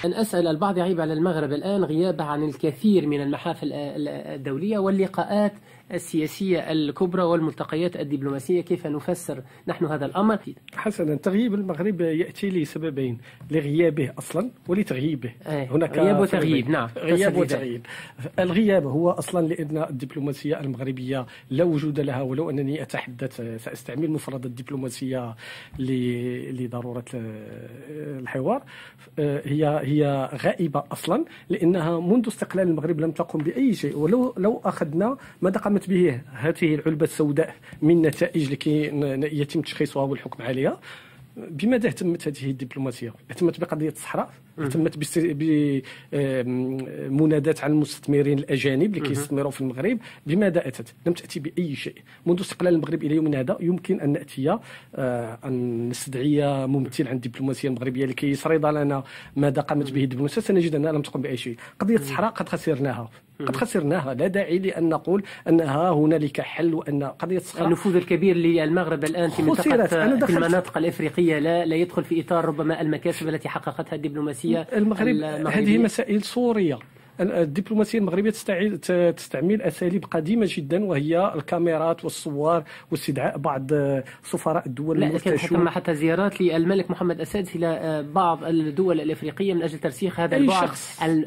أن أسأل البعض يعيب على المغرب الآن غيابه عن الكثير من المحافل الدولية واللقاءات السياسية الكبرى والملتقيات الدبلوماسية. كيف نفسر نحن هذا الأمر؟ حسنا، تغييب المغرب يأتي لسببين: لغيابه أصلا ولتغييبه. هناك غياب وتغييب. نعم، غياب وتغييب. الغياب هو أصلا لأن الدبلوماسية المغربية لا وجود لها، ولو أنني أتحدث سأستعمل مفردات الدبلوماسية لضرورة الحوار. هي غائبة أصلا لأنها منذ استقلال المغرب لم تقم بأي شيء. ولو أخذنا ماذا قامت به هذه العلبة السوداء من نتائج لكي يتم تشخيصها والحكم عليها، بماذا اهتمت هذه الدبلوماسية؟ اهتمت بقضية الصحراء، اهتمت بمناداة على المستثمرين الأجانب لكي يستثمروا في المغرب. بماذا أتت؟ لم تأتي بأي شيء. منذ استقلال المغرب إلى يومنا هذا يمكن أن نأتي أن نستدعي ممثل عن الدبلوماسية المغربية لكي يسرد لنا ماذا قامت به الدبلوماسية، سنجد أنها لم تقم بأي شيء. قضية الصحراء قد خسرناها، لا داعي لأن نقول أنها هنالك حل، وأن قضية الصحراء النفوذ الكبير للمغرب الآن في منطقة في المناطق الإفريقية لا يدخل في إطار ربما المكاسب التي حققتها الدبلوماسية المغربية. هذه مسائل صورية. الدبلوماسية المغربية تستعمل أساليب قديمة جدا، وهي الكاميرات والصور واستدعاء بعض سفراء الدول المرتشون. تم حتى زيارات للملك محمد السادس إلى بعض الدول الإفريقية من أجل ترسيخ هذا البعد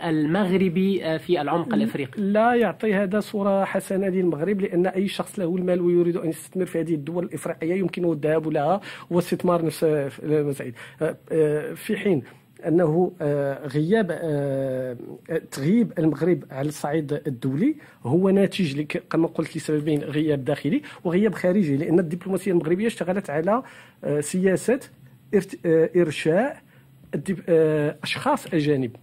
المغربي في العمق الإفريقي. لا يعطي هذا صورة حسنة للمغرب، لأن أي شخص له المال ويريد أن يستثمر في هذه الدول الإفريقية يمكنه الذهاب لها واستثمار نفس المسائل، في حين أنه تغييب المغرب على الصعيد الدولي هو ناتج كما قلت لسببين: غياب داخلي وغياب خارجي. لأن الدبلوماسية المغربية اشتغلت على سياسة إرشاء أشخاص أجانب.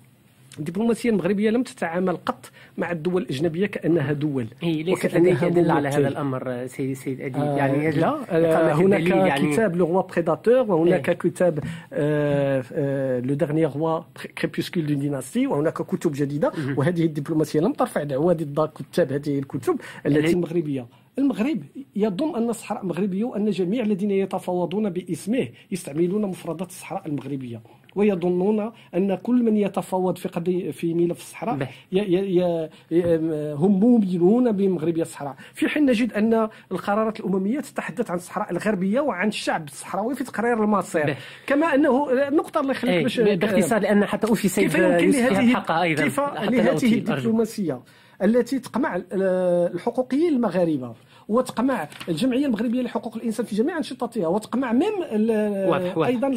الدبلوماسية المغربية لم تتعامل قط مع الدول الأجنبية كأنها دول. ليست لديك أدلة على هذا الأمر سيد أديب؟ يعني لا، هناك كتاب لو روا بريداتور، وهناك كتاب لو ديرني روا كريبوسكول دون ديناستي، وهناك كتب جديدة. وهذه الدبلوماسية لم ترفع دعوى ضد كتاب هذه الكتب التي المغربية. المغرب يظن أن الصحراء مغربية، وأن جميع الذين يتفاوضون باسمه يستعملون مفردات الصحراء المغربية، ويظنون أن كل من يتفاوض في ملف الصحراء هم مؤمنون بمغربية الصحراء، في حين نجد أن القرارات الأممية تتحدث عن الصحراء الغربية وعن الشعب الصحراوي في تقرير المصير. كما أنه نقطة الله يخليك باش باختصار، لأن حتى أوفي سيد كيف لهذه الدبلوماسية التي تقمع الحقوقيين المغاربة وتقمع الجمعية المغربية لحقوق الإنسان في جميع أنشطتها، وتقمع أيضا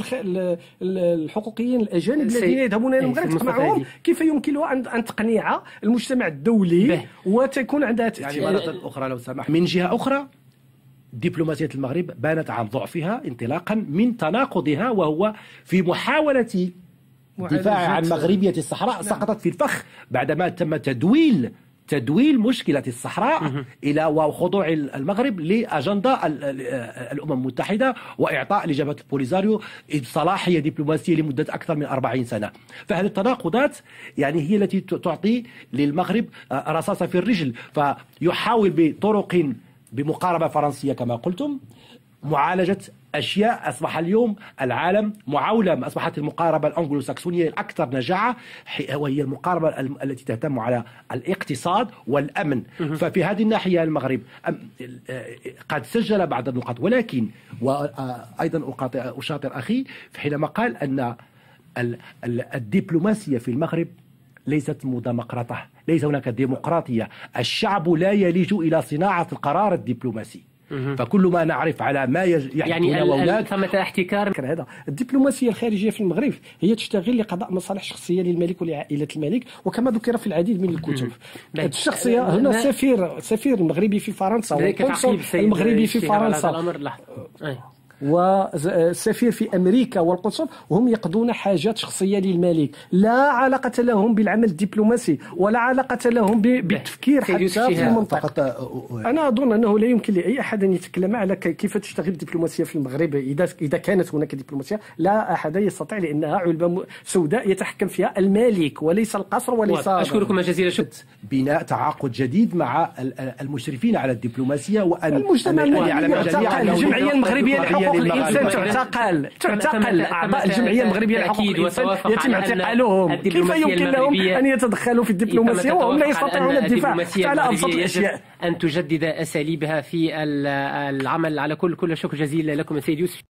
الحقوقيين الأجانب الذين يذهبون إلى المغرب، تقمعهم. كيف يمكنها أن تقنع المجتمع الدولي وتكون عندها يعني مرة أخرى لو سمح، من جهة أخرى دبلوماسية المغرب بانت عن ضعفها انطلاقا من تناقضها، وهو في محاولة الدفاع عن مغربية الصحراء سقطت في الفخ بعدما تم تدويل مشكلة الصحراء إلى وخضوع المغرب لأجندة الأمم المتحدة وإعطاء لجبهة البوليزاريو صلاحية دبلوماسية لمدة أكثر من 40 سنة. فهذه التناقضات يعني هي التي تعطي للمغرب رصاصة في الرجل، فيحاول بطرق بمقاربة فرنسية كما قلتم معالجة أشياء أصبح اليوم العالم معولم، أصبحت المقاربة الأنجلو ساكسونية الأكثر نجاعة، وهي المقاربة التي تهتم على الاقتصاد والأمن. ففي هذه الناحية المغرب قد سجل بعض النقاط، ولكن وأيضا أشاطر أخي حينما قال أن الدبلوماسية في المغرب ليست مديمقراطية، ليس هناك ديمقراطية، الشعب لا يلج إلى صناعة القرار الدبلوماسي. فكل ما نعرف على ما يعني ثمة احتكار. هذا الدبلوماسية الخارجية في المغرب هي تشتغل لقضاء مصالح شخصية للملك ولعائلة الملك، وكما ذكر في العديد من الكتب. الشخصية هنا سفير المغربي في فرنسا، والقنصل المغربي في فرنسا، والسفير في أمريكا، والقنصل، وهم يقضون حاجات شخصية للملك، لا علاقة لهم بالعمل الدبلوماسي ولا علاقة لهم بالتفكير حتى في المنطقة. أنا أظن أنه لا يمكن لأي أحد أن يتكلم على كيف تشتغل الدبلوماسية في المغرب إذا كانت هناك دبلوماسية. لا أحد يستطيع، لأنها علبة سوداء يتحكم فيها الملك وليس القصر وليس. أشكركم جزيلا. بناء تعاقد جديد مع المشرفين على الدبلوماسية، وأن المجتمع على الجمعية المغربية لحقوق الانسان تعتقل اعضاء الجمعيه المغربيه لحقوق الانسان يتم اعتقالهم. كيف يمكن لهم ان يتدخلوا في الدبلوماسيه وهم لا يستطيعون الدفاع على ابسط الاشياء؟ ان تجدد اساليبها في العمل على كل شكر جزيل لكم السيد يوسف.